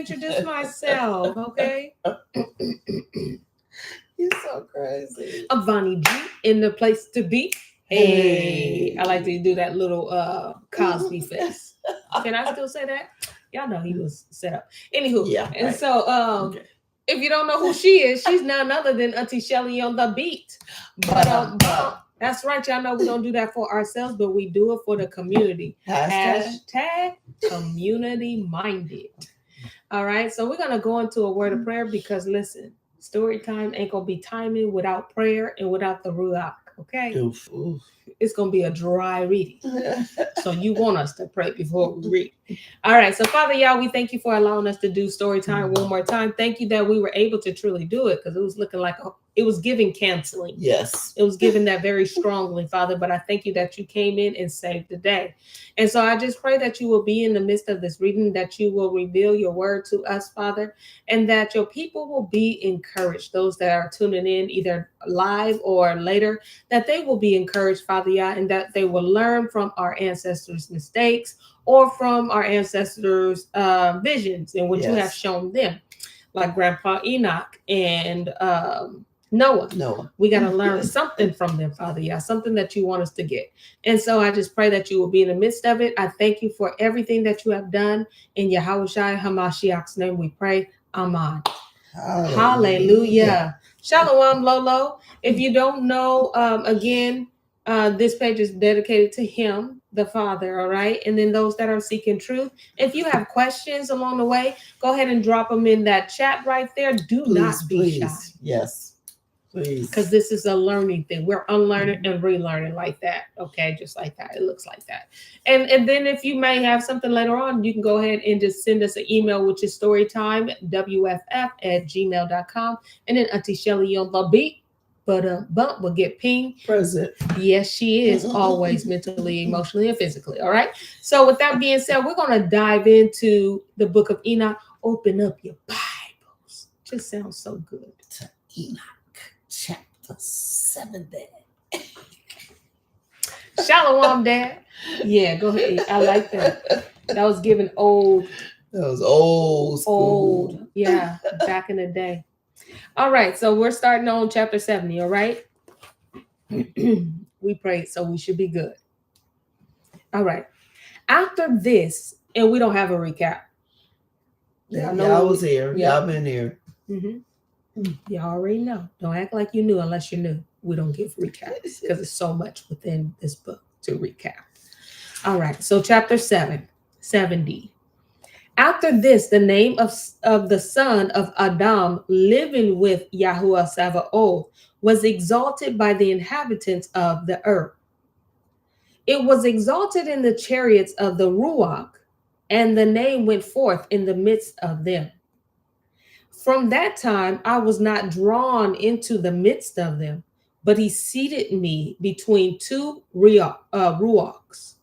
introduce myself, okay? You're so crazy. I'm Vonnie G in the place to be. Hey, I like to do that little Cosby face. Can I still say that? Y'all know he was set up. Anywho, Yeah, and right. so Okay. if you don't know who she is, she's none other than Auntie Shelly on the beat. But that's right, y'all know we don't do that for ourselves, but we do it for the community. Hashtag community minded. All right, so we're gonna go into a word of prayer because listen, story time ain't gonna be timing without prayer and without the ruach. Okay, Oof. it's gonna be a dry reading. So you want us to pray before we read. All right. So Father, y'all, we thank you for allowing us to do story time one more time. Thank you that we were able to truly do it because it was looking like it was giving canceling. Yes. It was given that very strongly, Father. But I thank you that you came in and saved the day. And so I just pray that you will be in the midst of this reading, that you will reveal your word to us, Father, and that your people will be encouraged. Those that are tuning in either live or later, that they will be encouraged, Father, yeah, and that they will learn from our ancestors' mistakes or from our ancestors' visions and what you have shown them, like Grandpa Enoch and Noah. We got to learn something from them, Father, yeah, something that you want us to get. And so I just pray that you will be in the midst of it. I thank you for everything that you have done. In Yahushua HaMashiach's name we pray. Amen. Hallelujah. Shalom, Lolo. If you don't know, again, this page is dedicated to him, the Father, all right? And then those that are seeking truth. If you have questions along the way, go ahead and drop them in that chat right there. Do not be shy. Yes. Please. Because this is a learning thing. We're unlearning and relearning like that. Okay, just like that. It looks like that. And then if you may have something later on, you can go ahead and just send us an email, which is storytimewff@gmail.com. And then Auntie Shelly on the beat. But Bump will get pinged. Present. Yes, she is always mentally, emotionally, and physically. All right. So with that being said, we're going to dive into the Book of Enoch. Open up your Bibles. Just sounds so good. To Enoch. Chapter 7, Dad. Shalom, Dad. Yeah, go ahead. I like that. That was given old. That was old school. Old. Yeah, back in the day. All right, so we're starting on chapter 70, all right? We prayed, so we should be good. All right. After this, and we don't have a recap. Yeah, y'all was here. Yeah. Y'all been here. You already know. Don't act like you knew unless you knew. We don't give recaps because there's so much within this book to recap. All right. So chapter 70. After this, the name of the son of Adam living with Yahuwah Sabaoth was exalted by the inhabitants of the earth. It was exalted in the chariots of the Ruach, and the name went forth in the midst of them. From that time, I was not drawn into the midst of them, but he seated me between two ruachs,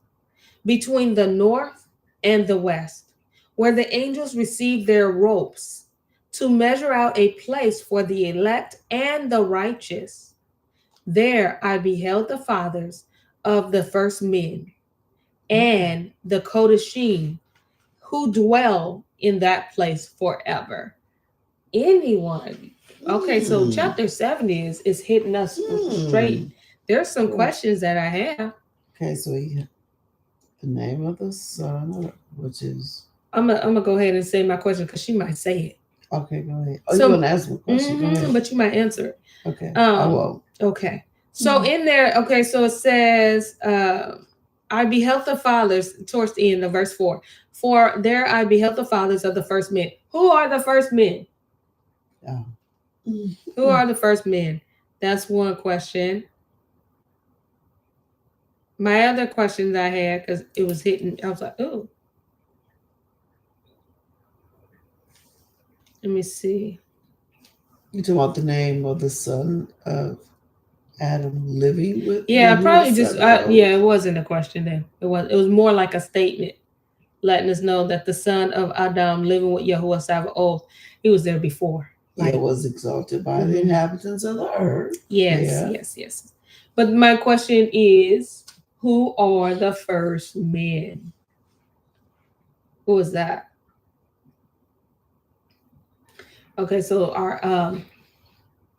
between the north and the west, where the angels received their ropes to measure out a place for the elect and the righteous. There I beheld the fathers of the first men and the Kodashim who dwell in that place forever. Anyone. Okay, so chapter 70 is hitting us straight. There's some questions that I have. Okay, so the name of the son, which is... I'm gonna go ahead and say my question because she might say it. Okay, go ahead. Oh, you're gonna ask me a question. But you might answer it. Okay. I won't. Okay. So in there, okay, so it says, I beheld the fathers towards the end of verse 4. For there I beheld the fathers of the first men. Who are the first men? Who are the first men? That's one question. My other questions I had, because it was hitting, I was like, oh. Let me see. You talking about the name of the son of Adam living with? Yeah, probably just it wasn't a question then. It was more like a statement, letting us know that the son of Adam living with Yahuwah Sabaoth, he was there before. Like, it was exalted by the inhabitants of the earth. Yes. But my question is, who are the first men? Who is that? Okay, so our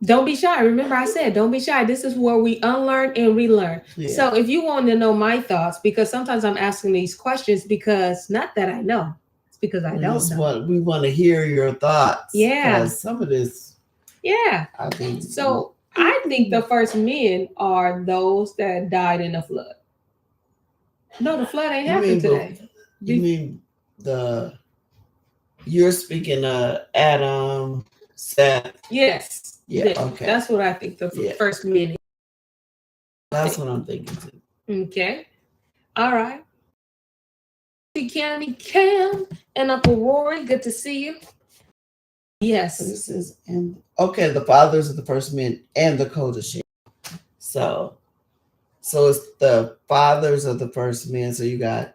don't be shy. Remember, I said don't be shy. This is where we unlearn and relearn. Yeah. So if you want to know my thoughts, because sometimes I'm asking these questions because not that I know, it's because I don't know. We want to hear your thoughts. Yeah. 'Cause some of this, Yeah. I think. So I think the first men are those that died in the flood. No, the flood ain't happened today. You mean the? You're speaking of Adam, Seth. Yes. Yeah. Okay. That's what I think the first men. That's what I'm thinking too. Okay. All right. County Cam and Uncle Rory, good to see you. Yes. So this is okay. The fathers of the first men and the Kodashim. So it's the fathers of the first men. So you got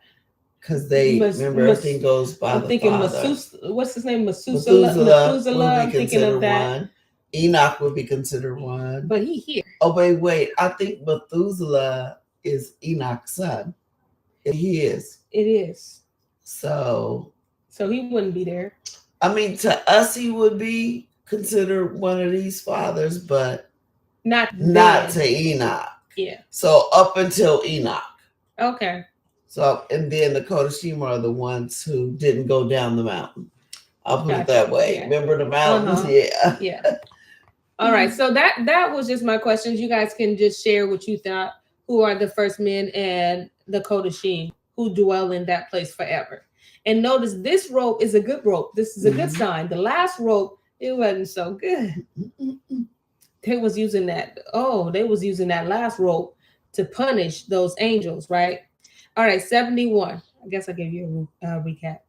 because they remember everything goes by I'm the thinking father. What's his name? Methuselah I'm thinking of that. One. Enoch would be considered one. But he here. Oh wait. I think Methuselah is Enoch's son. He is. It is. So he wouldn't be there. I mean, to us, he would be considered one of these fathers, but not to Enoch. Yeah. So up until Enoch. Okay. So, and then the Kodashim are the ones who didn't go down the mountain. I'll put it that way. Yeah. Remember the mountains? Uh-huh. Yeah. All right. So that was just my questions. You guys can just share what you thought. Who are the first men and the Kodashim who dwell in that place forever? And notice this rope is a good rope. This is a good sign. The last rope, it wasn't so good. They was using that. They was using that last rope to punish those angels, right? All right, 71. I guess I gave you a recap.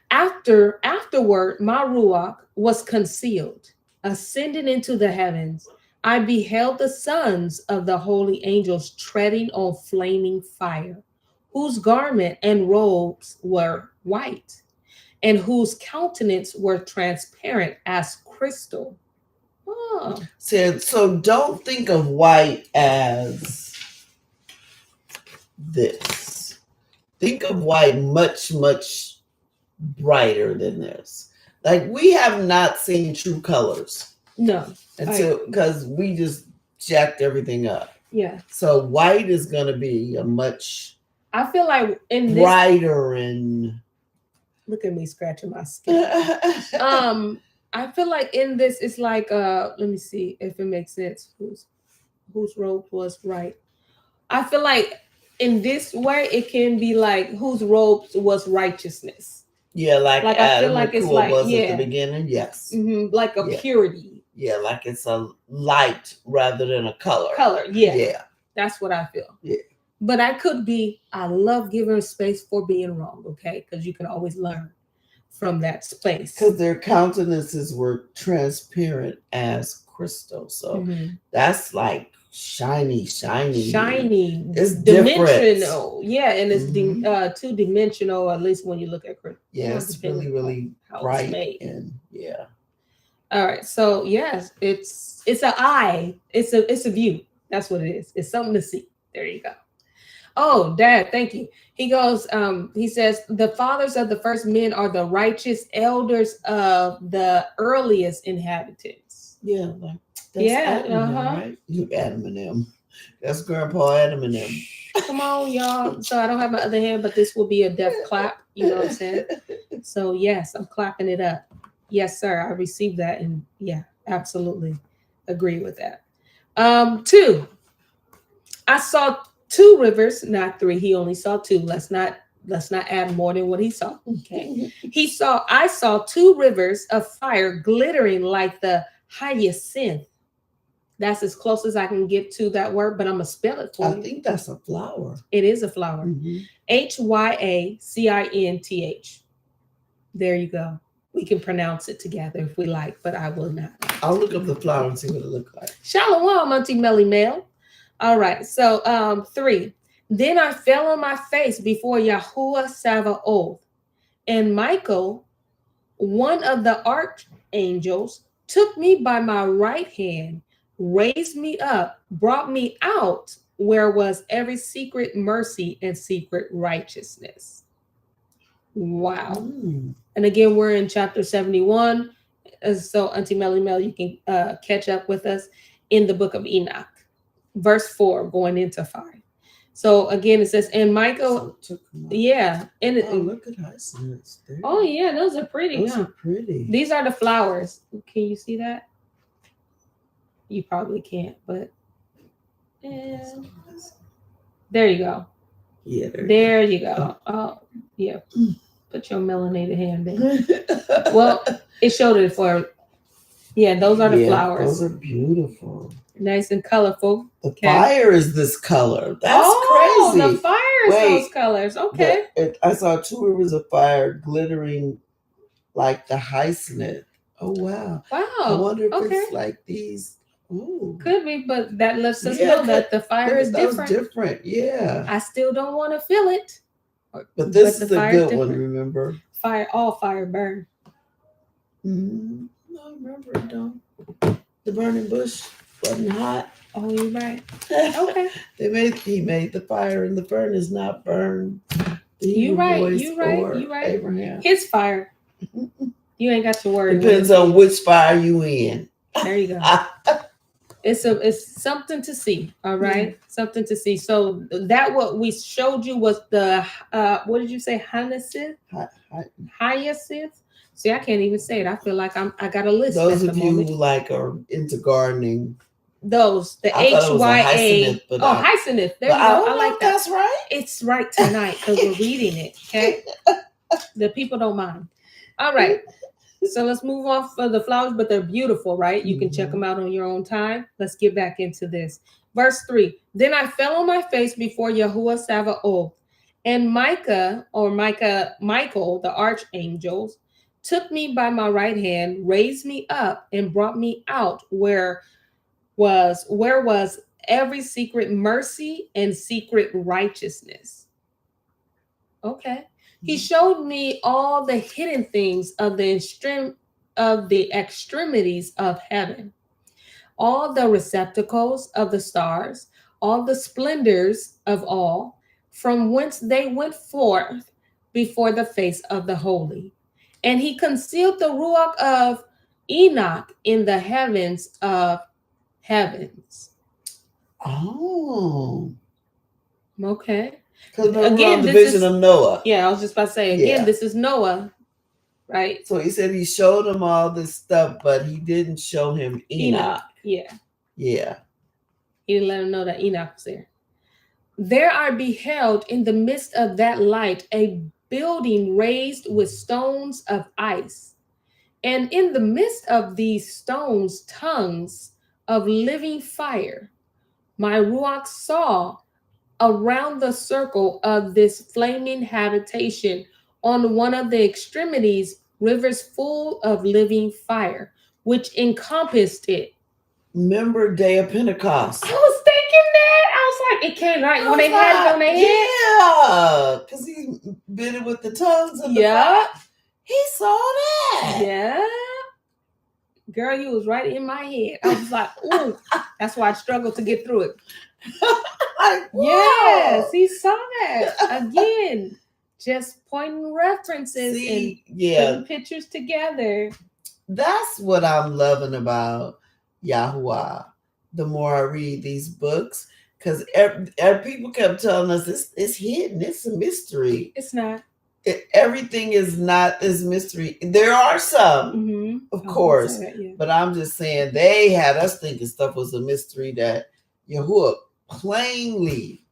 Afterward, my ruach was concealed, ascending into the heavens. I beheld the sons of the holy angels treading on flaming fire, whose garment and robes were white, and whose countenance were transparent as crystal. Oh. So don't think of white as this. Think of white much, much brighter than this. Like, we have not seen true colors. No. Until because we just jacked everything up. Yeah. So white is gonna be a much I feel like in brighter and look at me scratching my skin. I feel like in this it's like let me see if it makes sense. Whose robe was right. I feel like in this way it can be like whose robes was righteousness. Yeah, like I feel like it's like was at the beginning. Yes. Mm-hmm, like a purity. Yeah, like it's a light rather than a color. Yeah. That's what I feel. Yeah. But I love giving space for being wrong, okay? Because you can always learn from that space. Because their countenances were transparent as crystal. So that's like shiny. It's dimensional. Yeah, and it's two-dimensional, at least when you look at crystal. Yeah, it's really bright and yeah. All right, so yes, it's an eye. It's a view. That's what it is. It's something to see. There you go. Oh, Dad, thank you. He goes, he says, the fathers of the first men are the righteous elders of the earliest inhabitants. Yeah, like that's Adam and them, right? You Adam and them. That's Grandpa Adam and them. Come on, y'all. So I don't have my other hand, but this will be a death clap. You know what I'm saying? So yes, I'm clapping it up. Yes, sir. I received that, and yeah, absolutely agree with that. 2. I saw 2 rivers, not 3. He only saw 2. Let's not add more than what he saw. Okay. I saw 2 rivers of fire glittering like the hyacinth. That's as close as I can get to that word, but I'm gonna spell it for you. I think that's a flower. It is a flower. Hyacinth. There you go. We can pronounce it together if we like, but I will not. I'll look up the flower and see what it looks like. Shalom, Auntie Melly Mel. All right, so 3. Then I fell on my face before Yahuwah Sabaoth, and Michael, one of the archangels, took me by my right hand, raised me up, brought me out where was every secret mercy and secret righteousness. Wow. And again, we're in chapter 71. so Auntie Melly Mel, you can catch up with us in the Book of Enoch, verse 4, going into 5. So again, it says, and Michael, yeah, and look at hyacinths there. Oh yeah, those are pretty. Those are pretty. These are the flowers. Can you see that? You probably can't, but there you go. Yeah, there you go. Oh yeah, put your melanated hand in. Well, it showed it for. Yeah, those are the flowers. Those are beautiful. Nice and colorful. The fire is this color. That's crazy. The fire is those colors. Okay. I saw 2 rivers of fire glittering like the hyacinth. Oh wow. Wow. I wonder if it's like these. Ooh. Could be, but that lets us know that the fire is different. Different, yeah. I still don't want to feel it. But this is a good one, remember? Fire, all fire burn. Mm-hmm. No, remember it don't. The burning bush wasn't hot. Oh, you're right. Okay. He made the fire, and the furnace not burned. You right. Abraham. His fire. You ain't got to worry. Depends on which fire you in. There you go. It's something to see. All right, something to see. So that what we showed you was the what did you say? Hyacinth. Hyacinth. See, I can't even say it. I feel like I got a list. Those of you who like are into gardening. Those the HYA. Hyacinth. There you go. I like that. That's right. It's right tonight because we're reading it. Okay. The people don't mind. All right. So let's move off of the flowers, but they're beautiful, right? You can check them out on your own time. Let's get back into this. Verse 3. Then I fell on my face before Yahuwah Sabaoth, and Michael, the archangel, took me by my right hand, raised me up, and brought me out where was every secret mercy and secret righteousness. Okay. He showed me all the hidden things of the extremities of heaven, all the receptacles of the stars, all the splendors of all, from whence they went forth before the face of the holy. And he concealed the Ruach of Enoch in the heavens of heavens. Oh. Okay. Again, the vision of Noah. Yeah, I was just about to say, again, this is Noah, right? So he said he showed him all this stuff, but he didn't show him Enoch. Yeah. Yeah. He didn't let him know that Enoch was there. There I beheld in the midst of that light a building raised with stones of ice. And in the midst of these stones, tongues of living fire. My Ruach saw around the circle of this flaming habitation on one of the extremities, rivers full of living fire, which encompassed it. Remember day of Pentecost. I was thinking that. I was like, it came right when they had it on their head. Yeah, because he bit it with the tongues of the fire. He saw that. Yeah. Girl, you was right in my head. I was like, ooh, that's why I struggled to get through it. Like, yes, he saw that. Again, just pointing references and putting pictures together. That's what I'm loving about Yahuwah. The more I read these books, because people kept telling us it's hidden, it's a mystery. It's not. Everything is not this mystery. There are some, of course, but I'm just saying they had us thinking stuff was a mystery that Yahuwah plainly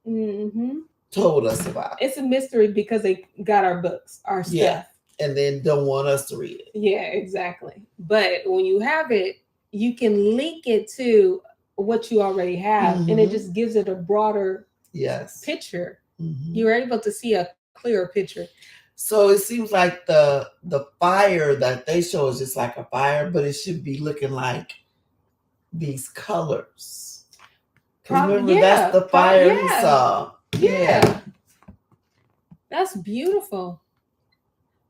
told us about. It's a mystery because they got our books, our stuff. And then don't want us to read it. Yeah, exactly. But when you have it, you can link it to what you already have, and it just gives it a broader picture. You're able to see a clearer picture. So it seems like the fire that they show is just like a fire, but it should be looking like these colors. Remember, that's the fire he saw. Yeah. That's beautiful.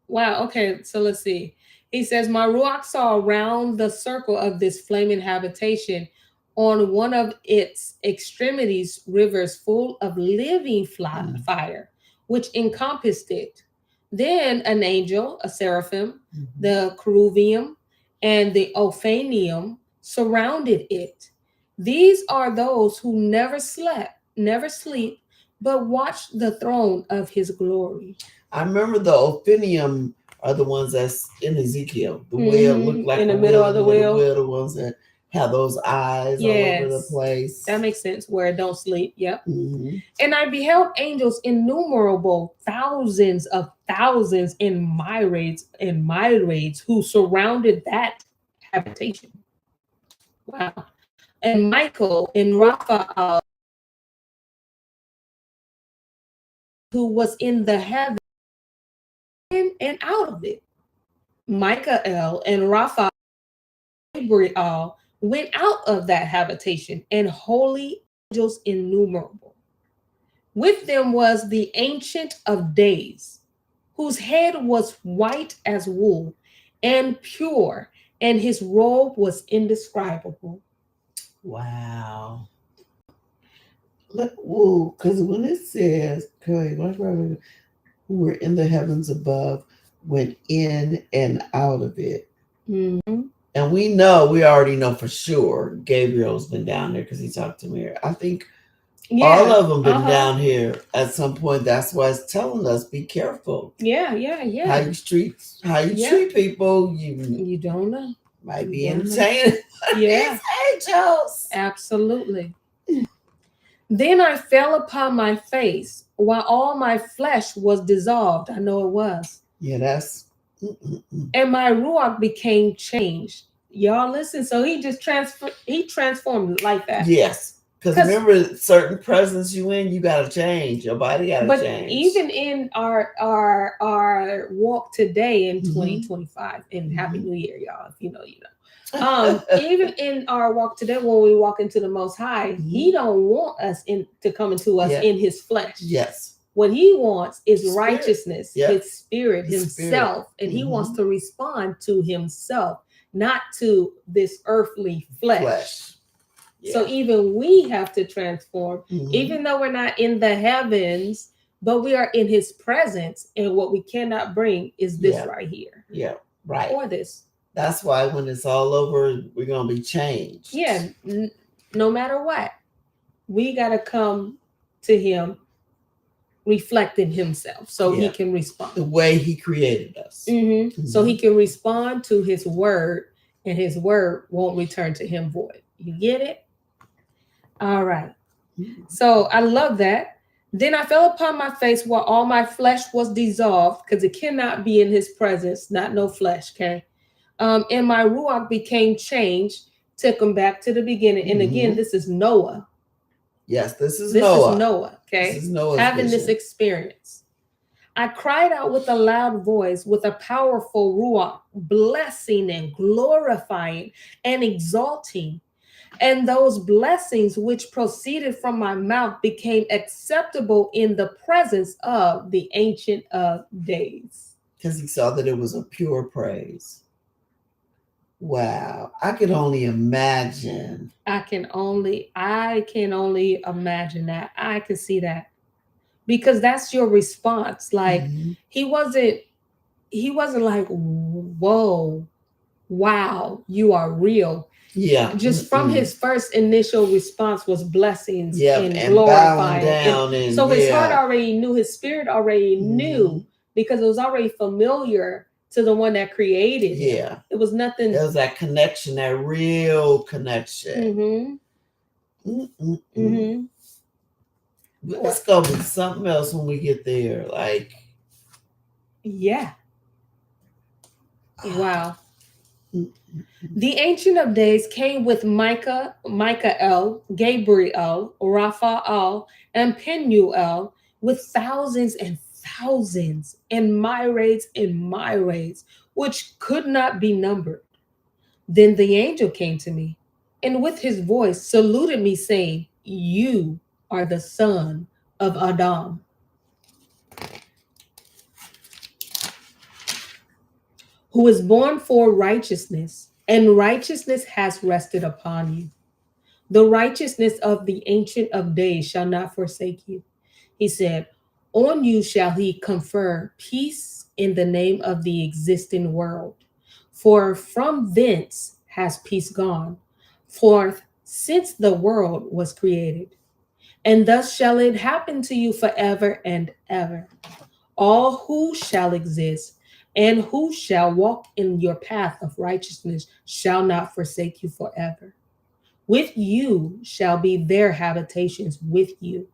Wow. Okay. So let's see. He says, my Ruach saw around the circle of this flaming habitation on one of its extremities, rivers full of living fire, which encompassed it. Then an angel, a seraphim, the cherubim, and the Ophanium surrounded it. These are those who never sleep, but watch the throne of his glory. I remember the Ophanium are the ones that's in Ezekiel. The whale look like in the a middle whale, of the wheel. The ones that have those eyes all over the place. That makes sense. Where it don't sleep. Yep. And I beheld angels innumerable, thousands of thousands in myriads who surrounded that habitation. Wow. And Michael and Raphael, who was in the heaven and out of it. Michael and Raphael went out of that habitation, and holy angels innumerable. With them was the Ancient of Days, whose head was white as wool and pure, and his robe was indescribable. Wow. Because when it says, who were in the heavens above, went in and out of it. And we already know for sure Gabriel's been down there because he talked to me. I think all of them been down here at some point. That's why it's telling us, be careful. Yeah. How you treat people, you don't know. Might be entertaining. Yeah. Angels. Absolutely. Then I fell upon my face while all my flesh was dissolved. I know it was. Yeah, that's. And my ruach became changed. Y'all listen. So he just transformed like that. Yes. Because remember, certain presence you in, you got to change. Your body got to change. But even in our walk today in 2025, and Happy New Year, y'all, if you know, you know. Even in our walk today, when we walk into the Most High, he don't want us to come into us in his flesh. Yes. What he wants is righteousness, his spirit, himself, and he wants to respond to himself, not to this earthly flesh. Yeah. So even we have to transform, even though we're not in the heavens, but we are in his presence. And what we cannot bring is this right here. Yeah, right. Or this. That's why when it's all over, we're going to be changed. Yeah, no matter what, we got to come to him reflecting himself so he can respond. The way he created us. So he can respond to his word, and his word won't return to him void. You get it? All right. So I love that. Then I fell upon my face while all my flesh was dissolved, because it cannot be in his presence, not no flesh, okay? And my ruach became changed, took him back to the beginning. And again, this is Noah. Yes, this is Noah. Okay? This is Noah's having vision. This experience. I cried out with a loud voice, with a powerful ruach, blessing and glorifying and exalting. And those blessings which proceeded from my mouth became acceptable in the presence of the Ancient of Days. Because he saw that it was a pure praise. Wow. I could only imagine. I can only imagine that. I can see that. Because that's your response. Like he wasn't like, whoa, wow, you are real. Yeah. Just from his first initial response was blessings and glorifying. And so his heart already knew, his spirit already knew, because it was already familiar to the one that created him. Yeah. It was nothing. There was that connection, that real connection. But it's going to be something else when we get there. Like. Yeah. Wow. The Ancient of Days came with Michael, Gabriel, Raphael, and Penuel, with thousands and thousands, and myriads, which could not be numbered. Then the angel came to me, and with his voice saluted me, saying, "You are the son of Adam, who is born for righteousness, and righteousness has rested upon you. The righteousness of the Ancient of Days shall not forsake you." He said, "On you shall he confer peace in the name of the existing world. For from thence has peace gone forth since the world was created. And thus shall it happen to you forever and ever. All who shall exist and who shall walk in your path of righteousness shall not forsake you forever. With you shall be their habitations with you,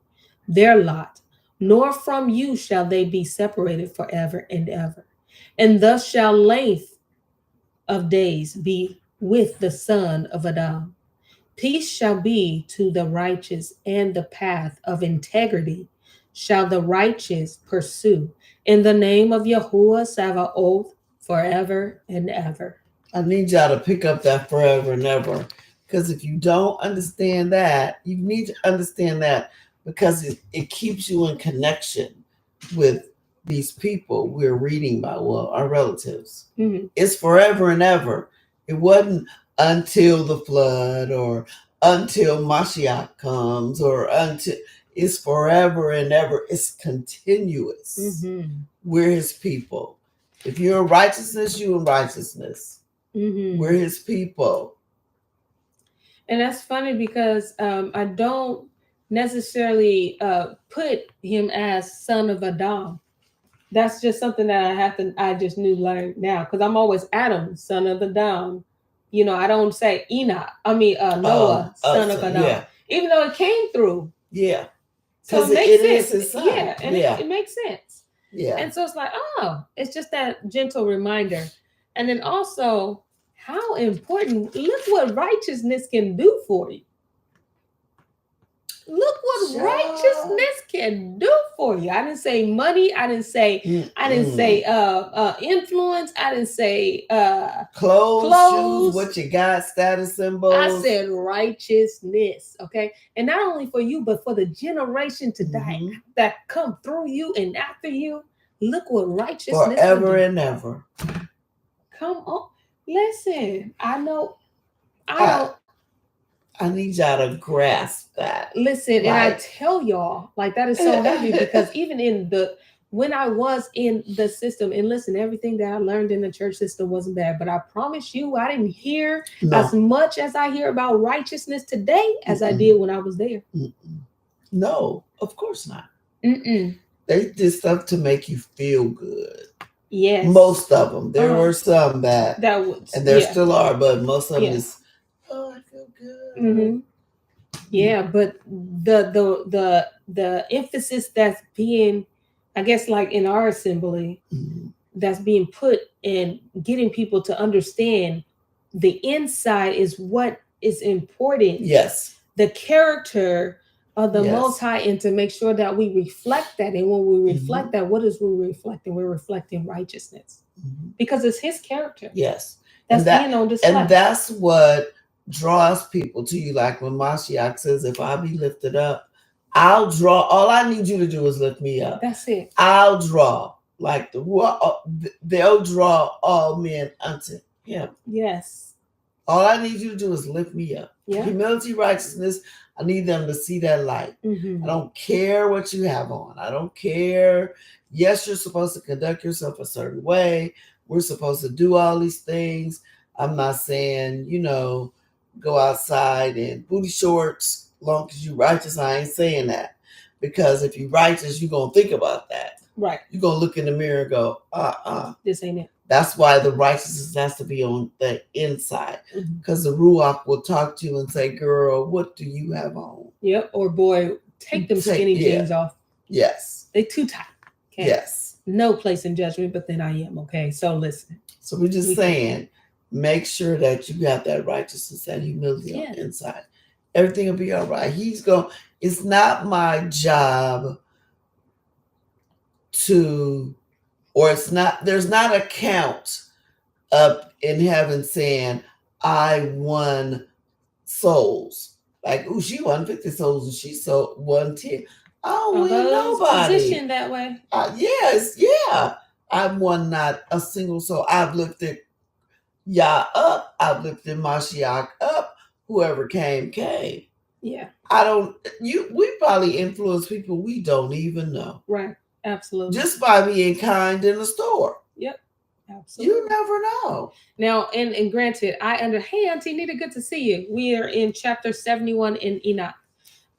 their lot, nor from you shall they be separated forever and ever. And thus shall length of days be with the son of Adam. Peace shall be to the righteous, and the path of integrity shall the righteous pursue. In the name of Yahuwah Sabaoth, forever and ever. I need y'all to pick up that forever and ever. Because if you don't understand that, you need to understand that because it keeps you in connection with these people we're reading about, well, our relatives. Mm-hmm. It's forever and ever. It wasn't until the flood or until Mashiach comes or until, it's forever and ever. It's continuous. Mm-hmm. We're his people. If you're in righteousness, you're in righteousness. Mm-hmm. We're his people. And that's funny because I don't necessarily put him as son of Adam. That's just something that I just learned now because I'm always Adam, son of Adam. You know, I don't say Enoch. Noah, son of Adam. Yeah. Even though it came through. Yeah. So it makes sense. Is his son. Yeah, and it makes sense. Yeah. And so it's like, oh, it's just that gentle reminder. And then also, how important, look what righteousness can do for you. Look what righteousness can do for you. I didn't say money. I didn't say influence. I didn't say clothes, shoes, what you got, status symbols. I said righteousness. Okay. And not only for you, but for the generation to die that come through you and after you. Look what righteousness forever and ever. Come on. Listen, I need y'all to grasp that. Listen, and I tell y'all, like that is so heavy because even when I was in the system, and listen, everything that I learned in the church system wasn't bad, but I promise you, I didn't hear as much as I hear about righteousness today as I did when I was there. No, of course not. They did stuff to make you feel good. Yes. Most of them. There were some that would, and there still are, but most of them is, oh, I feel good. Mm-hmm. Yeah, but the emphasis that's being, I guess, like in our assembly, that's being put in getting people to understand the inside is what is important. Yes. The character of the Most High, and to make sure that we reflect that. And when we reflect that, what is we reflecting? We're reflecting righteousness because it's his character. Yes. That's being on display. And that's what draws people to you. Like when Mashiach says, if I be lifted up, I'll draw. All I need you to do is lift me up. That's it. I'll draw. Like they'll draw all men unto him. Yes. All I need you to do is lift me up. Yeah. Humility, righteousness. I need them to see that light. I don't care what you have on. I don't care. Yes, you're supposed to conduct yourself a certain way. We're supposed to do all these things. I'm not saying, go outside in booty shorts, long as you righteous. I ain't saying that. Because if you righteous, you're going to think about that. Right. You're going to look in the mirror and go, this ain't it. That's why the righteousness has to be on the inside. Because the Ruach will talk to you and say, girl, what do you have on? Yep. Or boy, take them skinny jeans off. Yes. They too tight. Okay? Yes. No place in judgment, but then I am. Okay. So listen. So we're just saying, make sure that you got that righteousness and humility on the inside. Everything will be all right. It's not my job there's not a count up in heaven saying, I won souls. Like, she won 50 souls and she won 10. I don't win nobody. Positioned that way. Yes, yeah. I won not a single soul. I've lifted Yah up. I've lifted Mashiach up. Whoever came. Yeah. We probably influence people we don't even know. Right. Absolutely. Just by being kind in the store. Yep. Absolutely. You never know. Now, and granted, hey, Auntie Nita, good to see you. We are in chapter 71 in Enoch.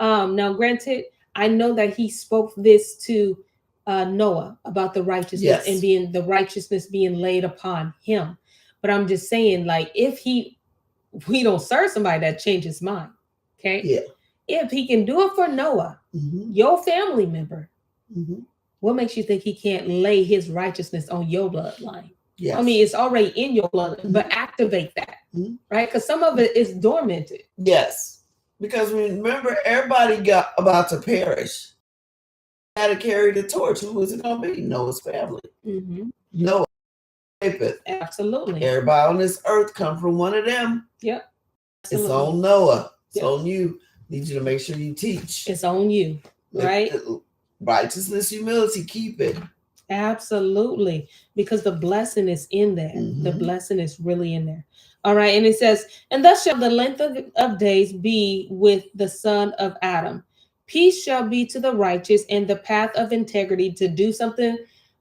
Now, granted, I know that he spoke this to Noah about the righteousness and the righteousness being laid upon him. But I'm just saying, like, if we don't serve somebody that changes his mind, okay? Yeah. If he can do it for Noah, your family member, what makes you think he can't lay his righteousness on your bloodline? Yes. I mean, it's already in your blood, but activate that, right? Because some of it is dormanted. Yes. Because remember, everybody got about to perish. Had to carry the torch. Who was it going to be? Noah's family. Noah. Absolutely. Everybody on this earth come from one of them. Yep. Absolutely. It's on Noah. It's on you. Need you to make sure you teach. It's on you, right? Righteousness, humility, keep it. Absolutely. Because the blessing is in there. The blessing is really in there. All right. And it says, and thus shall the length of days be with the son of Adam. Peace shall be to the righteous and the path of integrity to do something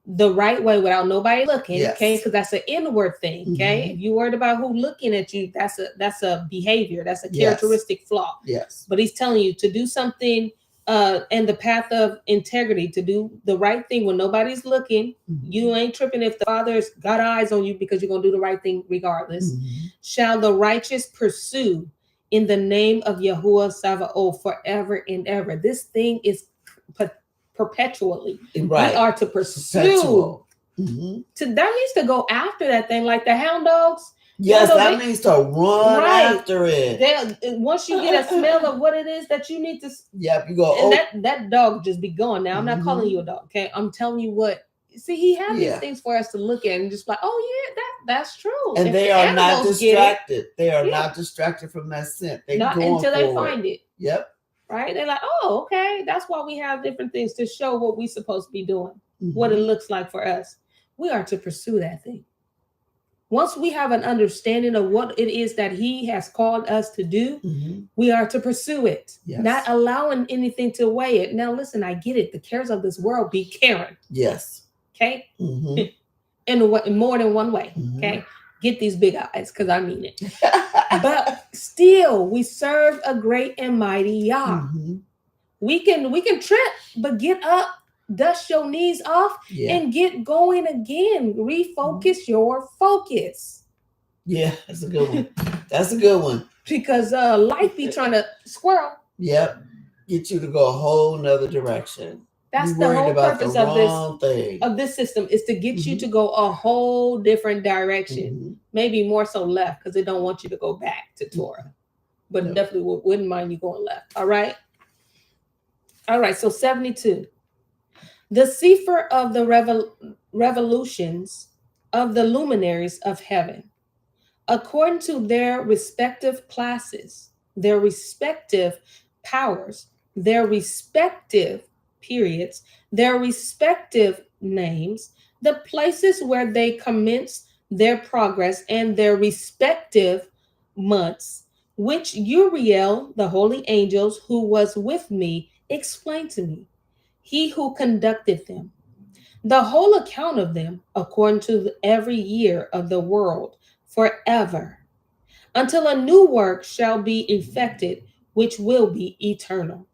the right way without nobody looking. Yes. Okay. Because that's an inward thing. Okay. If you worried about who looking at you, that's a behavior. That's a characteristic flaw. Yes. But he's telling you to do something and the path of integrity, to do the right thing when nobody's looking. You ain't tripping if the Father's got eyes on you, because you're going to do the right thing regardless. Shall the righteous pursue in the name of Yahuwah Sabaoth forever and ever. This thing is perpetually. Right. We are to pursue. That means to go after that thing like the hound dogs. Yes, that means to run after it. Once you get a smell of what it is that you need to, you go. And that dog just be gone. Now I'm not calling you a dog, okay? I'm telling you what. See, he has these things for us to look at and just like, oh yeah, that's true. And they are not distracted. They are not distracted from that scent. They not until they find it. Yep. Right? They're like, oh, okay. That's why we have different things to show what we're supposed to be doing, what it looks like for us. We are to pursue that thing. Once we have an understanding of what it is that he has called us to do, we are to pursue it, not allowing anything to weigh it. Now, listen, I get it. The cares of this world be caring. Yes. Okay. In more than one way. Okay. Get these big eyes, because I mean it. But still, we serve a great and mighty Yah. We can trip, but get up. Dust your knees off and get going again. Refocus your focus. Yeah, that's a good one. That's a good one. Because life be trying to squirrel. Yep. Get you to go a whole nother direction. That's the whole purpose of this system, is to get you to go a whole different direction. Maybe more so left, because they don't want you to go back to Torah. But definitely wouldn't mind you going left. All right. All right. So 72. The Sefer of the revolutions of the luminaries of heaven, according to their respective classes, their respective powers, their respective periods, their respective names, the places where they commenced their progress, and their respective months, which Uriel, the holy angels who was with me, explained to me. He who conducted them, the whole account of them, according to every year of the world, forever, until a new work shall be effected, which will be eternal.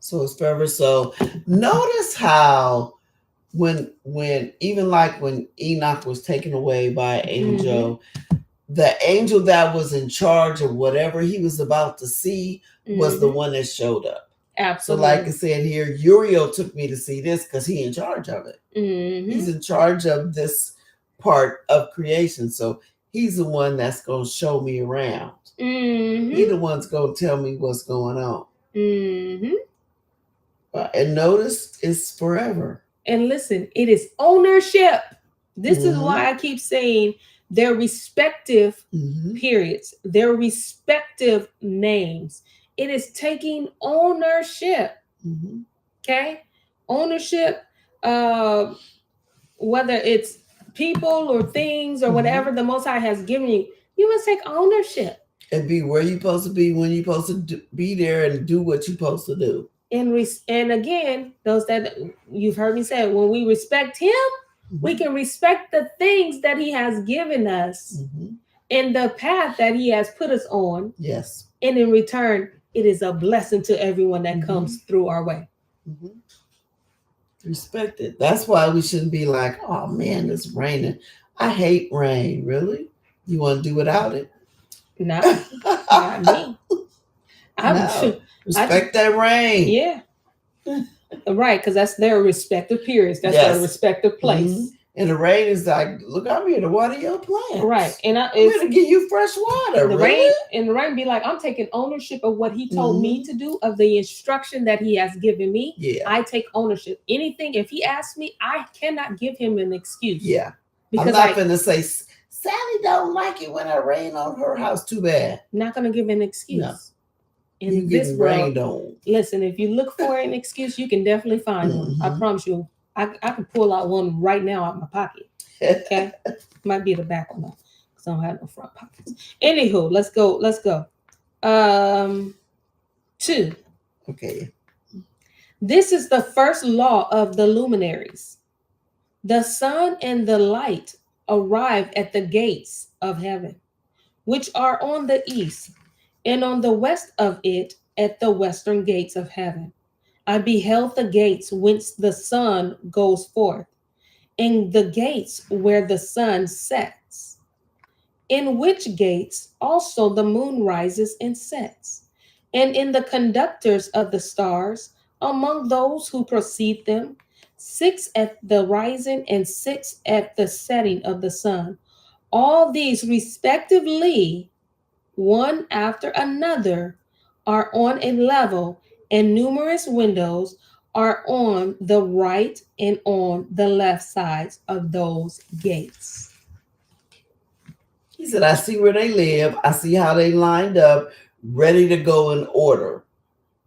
So it's forever. So notice how when even like when Enoch was taken away by an angel, the angel that was in charge of whatever he was about to see was the one that showed up. Absolutely. So like I said here, Uriel took me to see this because he's in charge of it. He's in charge of this part of creation. So he's the one that's going to show me around. He's the one's going to tell me what's going on. And notice it's forever. And listen, it is ownership. This is why I keep saying their respective periods, their respective names. It is taking ownership. Okay? Ownership, whether it's people or things or whatever the Most High has given you, you must take ownership. And be where you're supposed to be, when you're supposed to be there, and do what you're supposed to do. And again, those that you've heard me say, when we respect him, We can respect the things that he has given us and the path that he has put us on. Yes. And in return, it is a blessing to everyone that comes through our way. Respect it. That's why we shouldn't be like, oh man, it's raining. I hate rain. Really? You want to do without it? No, not me. Respect that rain. Yeah. Right, because that's their respective periods. That's their respective place. And the rain is like, look, I'm here to water your plants. Right. And I'm here to give you fresh water. The rain be like, I'm taking ownership of what he told me to do, of the instruction that he has given me. Yeah. I take ownership. Anything, if he asks me, I cannot give him an excuse. Yeah. Because I'm not going to say, Sally don't like it when I rain on her house. Too bad. Not going to give an excuse. No. In this world, listen, if you look for an excuse, you can definitely find one. I promise you. I can pull out one right now out of my pocket. Okay. Might be the back one because I don't have no front pockets. Anywho, let's go. 2. Okay. This is the first law of the luminaries. The sun and the light arrived at the gates of heaven, which are on the east, and on the west of it at the western gates of heaven. I beheld the gates whence the sun goes forth, and the gates where the sun sets, in which gates also the moon rises and sets, and in the conductors of the stars, among those who precede them, 6 at the rising and 6 at the setting of the sun. All these respectively, one after another, are on a level, and numerous windows are on the right and on the left sides of those gates. He said, I see where they live. I see how they lined up, ready to go in order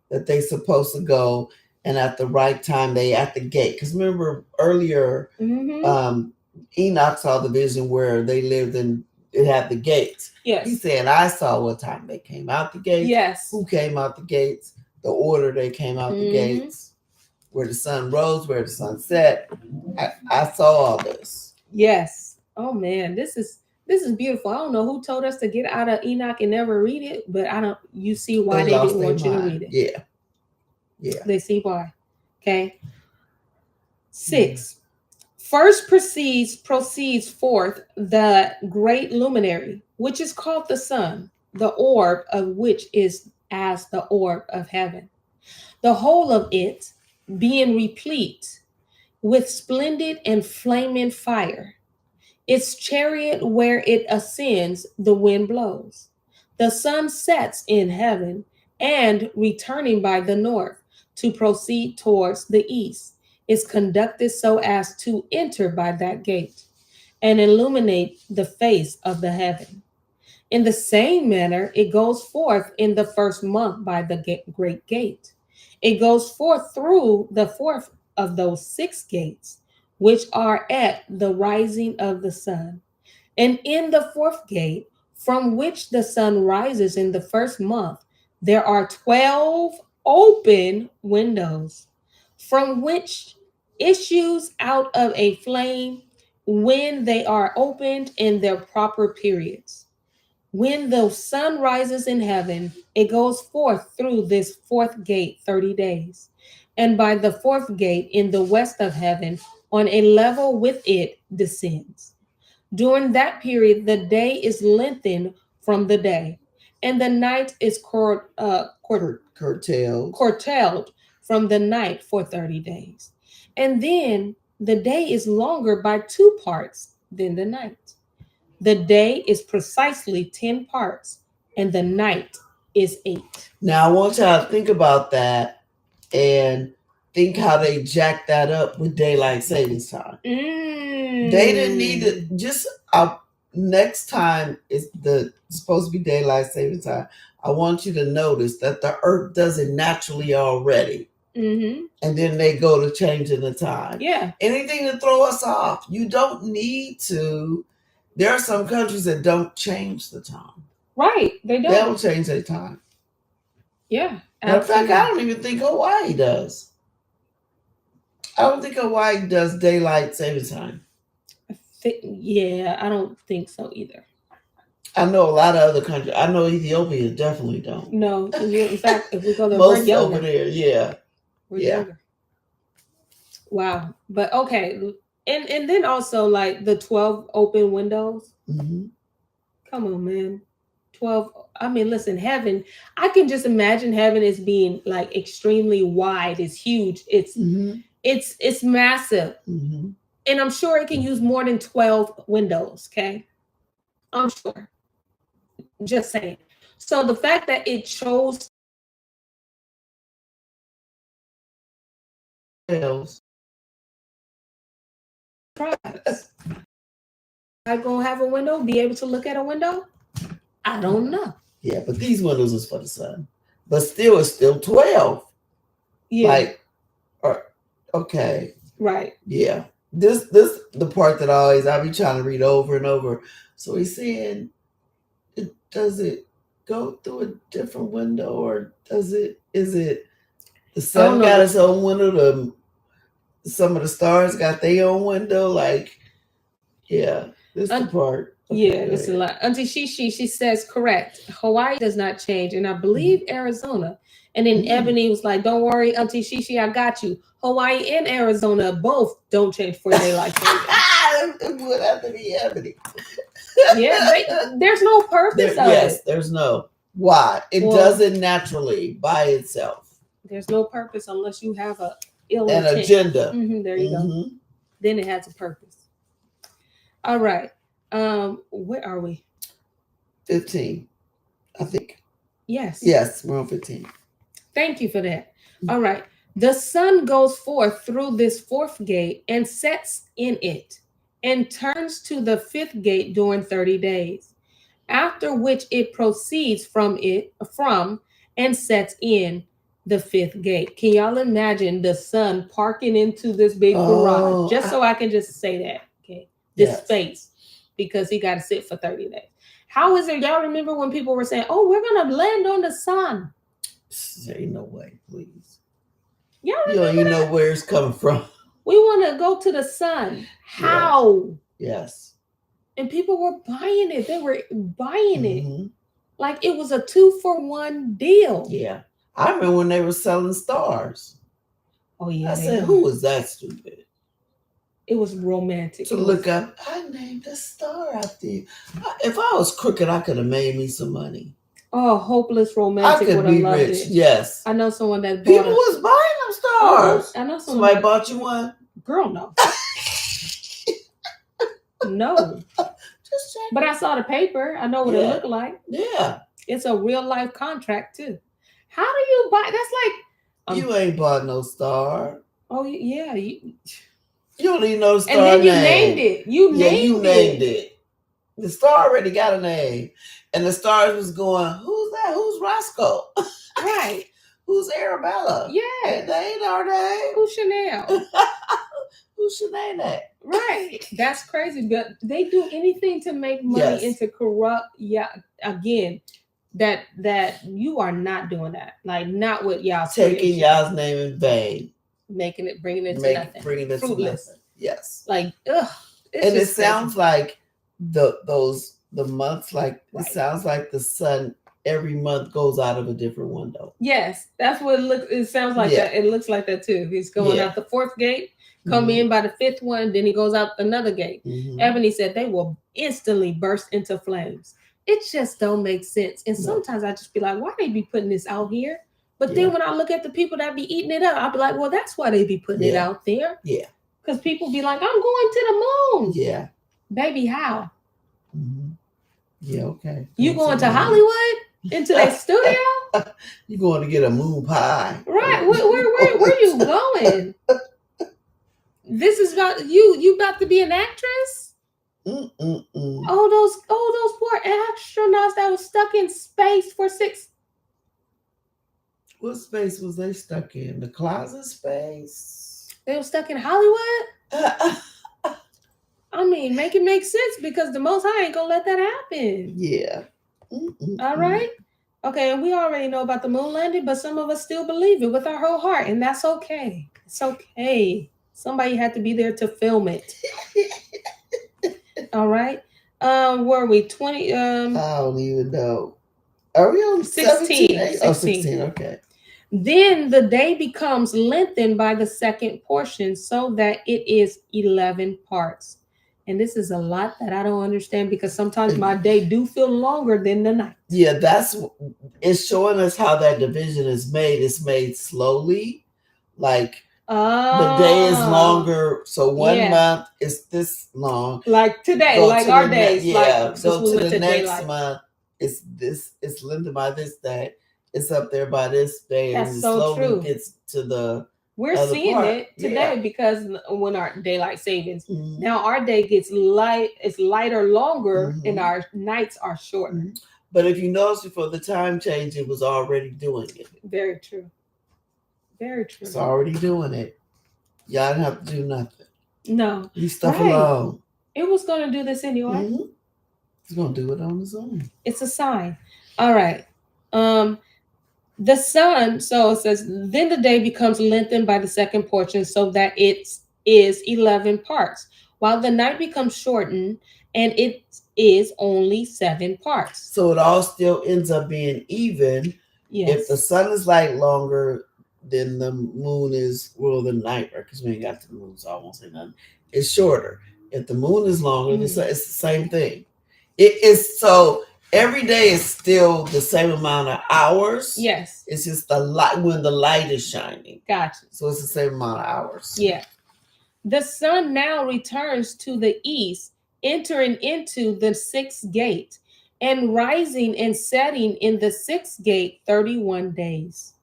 that they're supposed to go. And at the right time, they at the gate. Because remember earlier, Enoch saw the vision where they lived and it had the gates. Yes. He said, I saw what time they came out the gates. Yes. Who came out the gates, the order they came out the gates, where the sun rose, where the sun set. I saw all this. Yes. Oh man, this is beautiful. I don't know who told us to get out of Enoch and never read it, but you see why they didn't want you to read it. Yeah. Yeah. They see why. Okay. 6. First proceeds forth the great luminary, which is called the sun, the orb of which is as the orb of heaven. The whole of it being replete with splendid and flaming fire. Its chariot where it ascends, the wind blows. The sun sets in heaven, and returning by the north to proceed towards the east, is conducted so as to enter by that gate and illuminate the face of the heaven. In the same manner, it goes forth in the first month by the great gate. It goes forth through the fourth of those 6 gates, which are at the rising of the sun. And in the 4th gate, from which the sun rises in the first month, there are 12 open windows, from which issues out of a flame when they are opened in their proper periods. When the sun rises in heaven, it goes forth through this 4th gate 30 days, and by the 4th gate in the west of heaven, on a level with it, descends. During that period, the day is lengthened from the day, and the night is curtailed from the night for 30 days. And then the day is longer by 2 parts than the night. The day is precisely 10 parts, and the night is 8. Now, I want y'all to think about that and think how they jacked that up with daylight savings time. They didn't need to just next time it's supposed to be daylight savings time. I want you to notice that the earth does it naturally already. And then they go to changing the time. Yeah. Anything to throw us off. You don't need to. There are some countries that don't change the time. Right. They don't. They don't change their time. Yeah. Matter of fact, I don't even think Hawaii does. I don't think Hawaii does daylight savings time. Yeah, I don't think so either. I know a lot of other countries. I know Ethiopia definitely don't. No, in fact, if we go there, Most we're younger. over there, yeah. We're younger. Wow. But okay. And then also like the 12 open windows. Mm-hmm. Come on, man. 12. I mean, listen, heaven, I can just imagine heaven as being like extremely wide. It's huge. It's massive. Mm-hmm. And I'm sure it can use more than 12 windows. Okay. I'm sure. Just saying. So the fact that it chose prize. I gonna have a window, be able to look at a window? I don't know. Yeah, but these windows is for the sun. But still, it's still 12. Yeah. Like, okay. Right. Yeah. This the part that I be trying to read over and over. So he's saying, does it go through a different window, or is it the sun got its own window? Some of the stars got their own window. Like, yeah, this the part. Okay, yeah, this is a lot. Auntie Shishi, she says correct. Hawaii does not change, and I believe Arizona. And then Ebony was like, "Don't worry, Auntie Shishi, I got you." Hawaii and Arizona both don't change for daylight savings. It would have to be Ebony. Yeah, there's no purpose of it. Yes, there's no. Why? It doesn't naturally by itself. There's no purpose unless you have an agenda. There you go. Then it has a purpose. All right. Where are we? 15, I think. Yes. Yes, we're on 15. Thank you for that. All right. The sun goes forth through this fourth gate and sets in it, and turns to the fifth gate during 30 days, after which it proceeds from and sets in the fifth gate. Can y'all imagine the sun parking into this big garage? Just so I can just say that, okay? This space, because he got to sit for 30 days. How is it? Y'all remember when people were saying, "Oh, we're going to land on the sun"? Say no way, please. Y'all you don't even know where it's coming from. We want to go to the sun. How? Yes. And people were buying it. They were buying it. Like it was a 2-for-1 deal. Yeah. I remember when they were selling stars. Oh, yeah. I said, who was that stupid? It was romantic. To look up, I named a star after you. If I was crooked, I could have made me some money. Oh, hopeless romantic. I could be rich. It. Yes. I know someone that bought people was buying them stars. I know somebody bought you one. Girl, no. No. Just check. But I saw the paper. I know what it looked like. Yeah. It's a real life contract too. How do you buy? That's like you ain't bought no star. Oh yeah. You don't even know the star name. And then you name. named it. You named it. The star already got a name. And the stars was going, who's that? Who's Roscoe? Right. Who's Arabella? Yeah. They ain't our name. Who's Chanel? Who's Chanel? Right. That's crazy. But they do anything to make money and to corrupt. Yeah. Again, that you are not doing that. Like not with y'all taking y'all's name in vain. Bringing it to nothing. Bringing it fruitless. To nothing. Yes. Like, ugh. And it sounds like the months, like it sounds like the sun every month goes out of a different window. Yes, that's what it sounds like. That it looks like that too. He's going out the fourth gate, come in by the fifth one, then he goes out another gate. Ebony said they will instantly burst into flames. It just don't make sense. And sometimes I just be like, why they be putting this out here? But then when I look at the people that be eating it up, I'll be like, well, that's why they be putting it out there. Yeah. Because people be like, I'm going to the moon. Yeah. Baby, how? Yeah, okay. You going to Hollywood? Into their studio? You going to get a moon pie. Right. Where you going? This is about you about to be an actress? All those poor astronauts that were stuck in space for 6. What space was they stuck in? The closet space? They were stuck in Hollywood? I mean, make it make sense because the Most High ain't gonna let that happen. Yeah. All right. Okay, and we already know about the moon landing, but some of us still believe it with our whole heart, and that's okay. It's okay. Somebody had to be there to film it. All right. Were we 20? I don't even know. Are we on 16? 17? Oh, 16. Okay. Then the day becomes lengthened by the second portion so that it is 11 parts. And this is a lot that I don't understand because sometimes my day do feel longer than the night. Yeah, it's showing us how that division is made. It's made slowly. Like the day is longer. So one month is this long. Like today, go like to our the days. Yeah, like go we to went the to next daylight. month. It's limited by this day. It's up there by this day. That's and it so slowly true. Gets to the We're other seeing part. it today because when our daylight savings, Mhm. now our day gets light, it's lighter longer, Mhm. and our nights are shorter. Mhm. But if you notice before the time change, it was already doing it. Very true. Very true. It's already doing it. Y'all didn't have to do nothing. No. Leave stuff alone. It was going to do this anyway. Mm-hmm. It's going to do it on its own. It's a sign. All right. The sun, so it says, then the day becomes lengthened by the second portion so that it is 11 parts, while the night becomes shortened and it is only 7 parts. So it all still ends up being even. Yes. If the sun is like longer, then the moon is, well, the night, because we ain't got the moon, so I won't say nothing. It's shorter. If the moon is longer, it's the same thing. It is so every day is still the same amount of hours. Yes. It's just the light when the light is shining. Gotcha. So it's the same amount of hours. Yeah. The sun now returns to the east, entering into the 6th gate, and rising and setting in the 6th gate 31 days.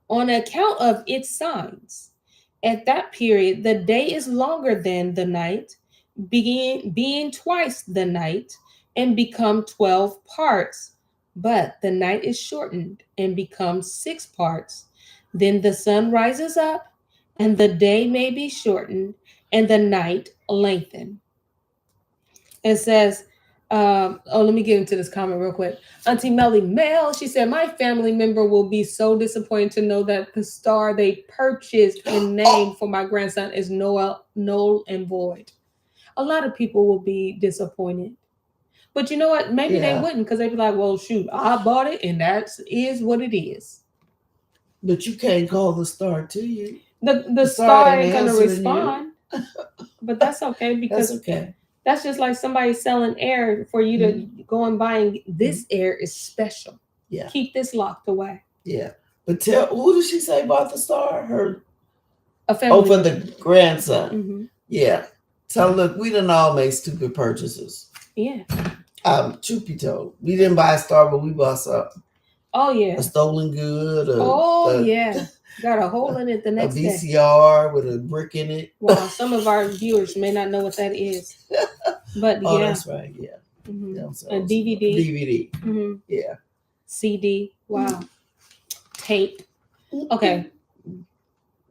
On account of its signs, at that period, the day is longer than the night, being twice the night, and become 12 parts. But the night is shortened and becomes 6 parts. Then the sun rises up, and the day may be shortened, and the night lengthened. It says, let me get into this comment real quick. Auntie Melly Mel, she said, my family member will be so disappointed to know that the star they purchased and named for my grandson is null and void. A lot of people will be disappointed. But you know what? Maybe they wouldn't, because they'd be like, well, shoot, I bought it and that is what it is. But you can't call the star to you. The star ain't going to respond. But that's okay, because that's just like somebody selling air for you to go and buying. This air is special. Yeah. Keep this locked away. Yeah. But who did she say bought the star? A family. For the grandson. Mm-hmm. Yeah. So look, we didn't all make stupid purchases. Yeah. Truth be told, we didn't buy a star, but we bought something. Oh yeah. A stolen good. Yeah. Got a hole in it the next day. A VCR with a brick in it. Wow. Some of our viewers may not know what that is. But oh, that's right. Yeah. Mm-hmm. A DVD. DVD. Mm-hmm. Yeah. CD. Wow. Mm-hmm. Tape. Okay.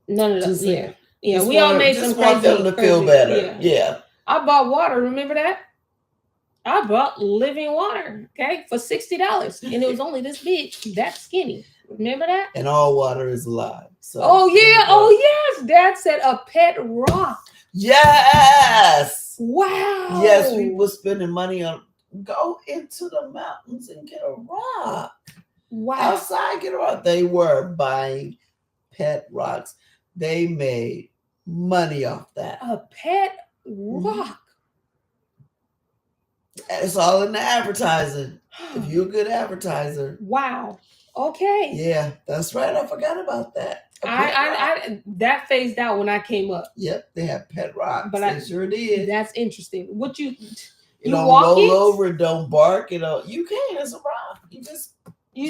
None of those. Yeah. Yeah. Just we all made some crazy. Want them to feel better. Yeah. I bought water. Remember that? I bought living water. Okay, for $60, and it was only this big, that skinny. Remember that? And all water is alive. So. Oh yeah. Oh yes. Dad said a pet rock. Yes. Wow. Yes, we were spending money on. Go into the mountains and get a rock. Wow. Outside, get a rock. They were buying pet rocks. They made money off that. A pet rock. It's all in the advertising. If you're a good advertiser. Wow. Okay. Yeah, that's right. I forgot about that. I that phased out when I came up. Yep, they have pet rocks. But they sure did. That's interesting. What you don't roll over, don't bark. You can. It's a rock. You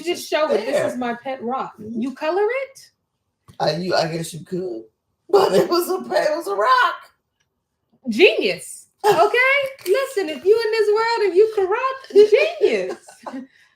just show it. This is my pet rock. Mm-hmm. You color it? I guess you could, but it was a rock. Genius. Okay, listen. If you in this world and you corrupt, genius.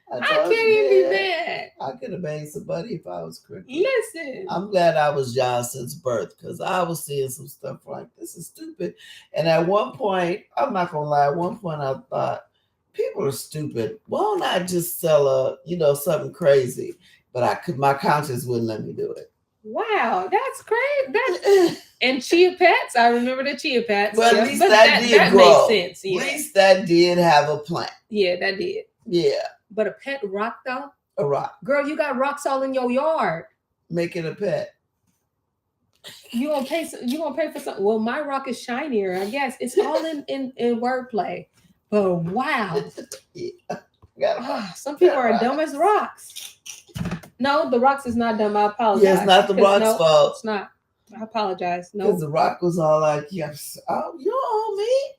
I can't even be mad. I could have made some money if I was crooked. Listen. I'm glad I was y'all since birth, because I was seeing some stuff like this is stupid. And at one point, I'm not gonna lie, at one point I thought, people are stupid. Why don't I just sell something crazy? But my conscience wouldn't let me do it. Wow, that's great. And chia pets. I remember the chia pets. Well, at least that did grow. Makes sense. Yeah. At least that did have a plant. Yeah, that did. Yeah. But a pet rock though? A rock. Girl, you got rocks all in your yard. Make it a pet. You gonna pay for something? Well, my rock is shinier. I guess it's all in wordplay. But wow. Yeah. Some people are dumb as rocks. No, the rocks is not dumb. I apologize. Yeah, it's not the rock's fault. It's not. I apologize. No. Because the rock was all like, yes, oh, you owe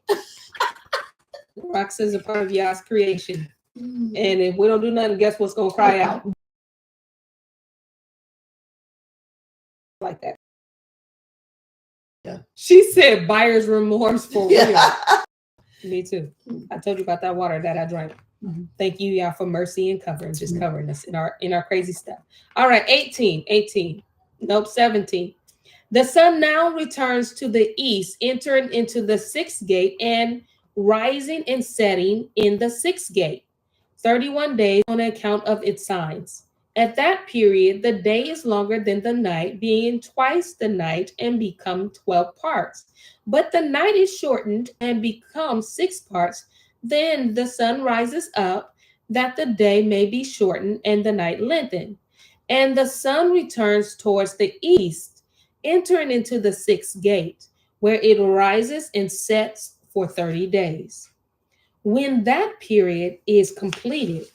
me. The rocks is a part of Yah's creation. And if we don't do nothing, guess what's gonna cry out? Like that. Yeah. She said buyer's remorse for real. Yeah. Me too. I told you about that water that I drank. Thank you, y'all, for mercy and covering, just covering us in our crazy stuff. All right, 18. Nope, 17. The sun now returns to the east, entering into the sixth gate and rising and setting in the sixth gate. 31 days on account of its signs. At that period, the day is longer than the night, being twice the night and become 12 parts. But the night is shortened and becomes 6 parts. Then the sun rises up, that the day may be shortened and the night lengthened. And the sun returns towards the east, entering into the sixth gate, where it rises and sets for 30 days. When that period is completed,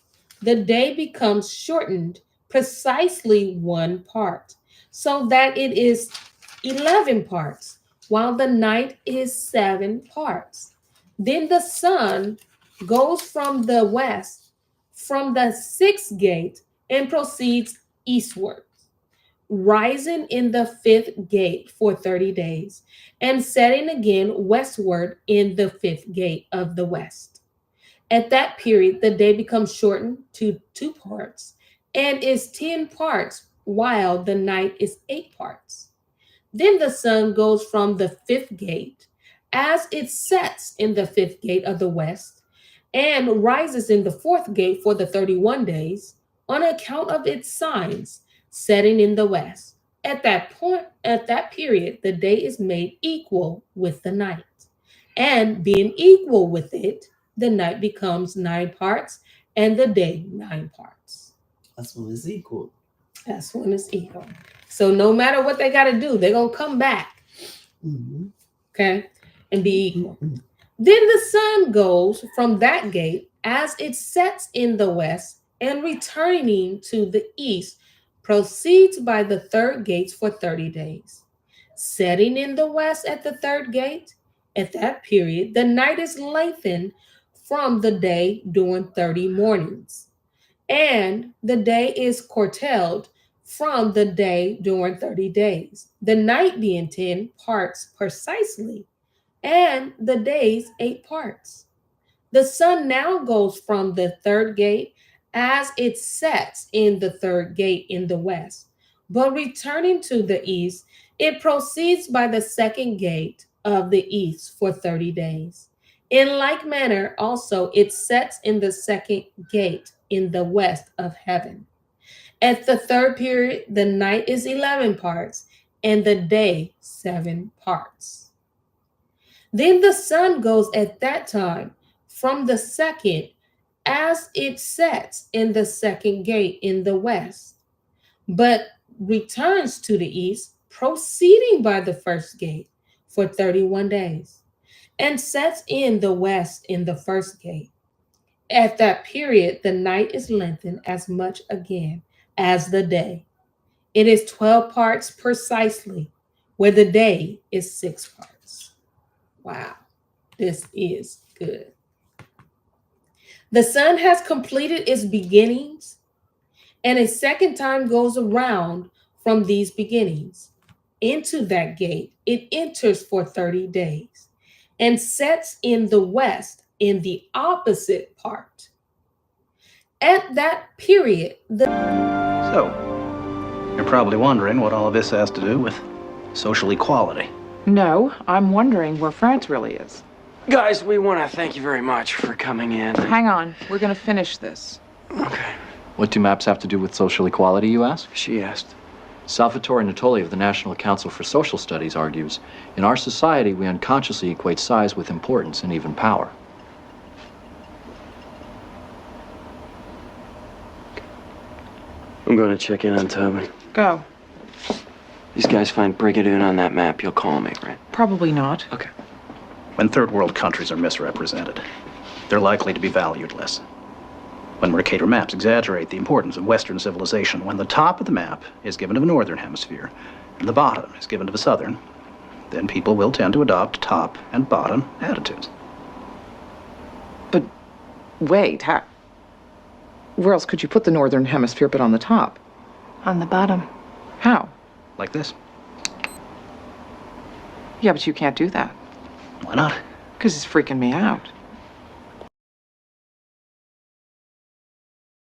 the day becomes shortened precisely 1 part, so that it is 11 parts, while the night is 7 parts. Then the sun goes from the west, from the sixth gate, and proceeds eastward, rising in the fifth gate for 30 days, and setting again westward in the fifth gate of the west. At that period, the day becomes shortened to 2 parts and is 10 parts, while the night is 8 parts. Then the sun goes from the fifth gate as it sets in the fifth gate of the west and rises in the fourth gate for the 31 days on account of its signs, setting in the west. At that period, the day is made equal with the night. And being equal with it, the night becomes 9 parts and the day 9 parts. That's when it's equal. That's when it's equal. So no matter what they got to do, they're going to come back. Okay? And be equal. Then the sun goes from that gate as it sets in the west and returning to the east, proceeds by the third gates for 30 days. Setting in the west at the third gate, at that period, the night is lengthened from the day during 30 mornings, and the day is curtailed from the day during 30 days, the night being 10 parts precisely, and the days 8 parts. The sun now goes from the third gate as it sets in the third gate in the west, but returning to the east, it proceeds by the second gate of the east for 30 days. In like manner, also, it sets in the second gate in the west of heaven. At the third period, the night is 11 parts and the day 7 parts. Then the sun goes at that time from the second as it sets in the second gate in the west, but returns to the east, proceeding by the first gate for 31 days. And sets in the west in the first gate. At that period, the night is lengthened as much again as the day. It is 12 parts precisely, where the day is 6 parts. Wow, this is good. The sun has completed its beginnings, and a second time goes around from these beginnings. Into that gate, it enters for 30 days. And sets in the west in the opposite part. At that period, So, you're probably wondering what all of this has to do with social equality. No, I'm wondering where France really is. Guys, we want to thank you very much for coming in. Hang on, we're gonna finish this. Okay, What do maps have to do with social equality, you ask? she asked. Salvatore Natoli of the National Council for Social Studies argues, in our society, we unconsciously equate size with importance and even power. I'm going to check in on Tobin. Go. These guys find Brigadoon on that map. You'll call me, right? Probably not. Okay. When third world countries are misrepresented, they're likely to be valued less. When Mercator maps exaggerate the importance of Western civilization, when the top of the map is given to the Northern Hemisphere and the bottom is given to the Southern, then people will tend to adopt top and bottom attitudes. But wait, where else could you put the Northern Hemisphere but on the top? On the bottom. How? Like this. Yeah, but you can't do that. Why not? Because it's freaking me out.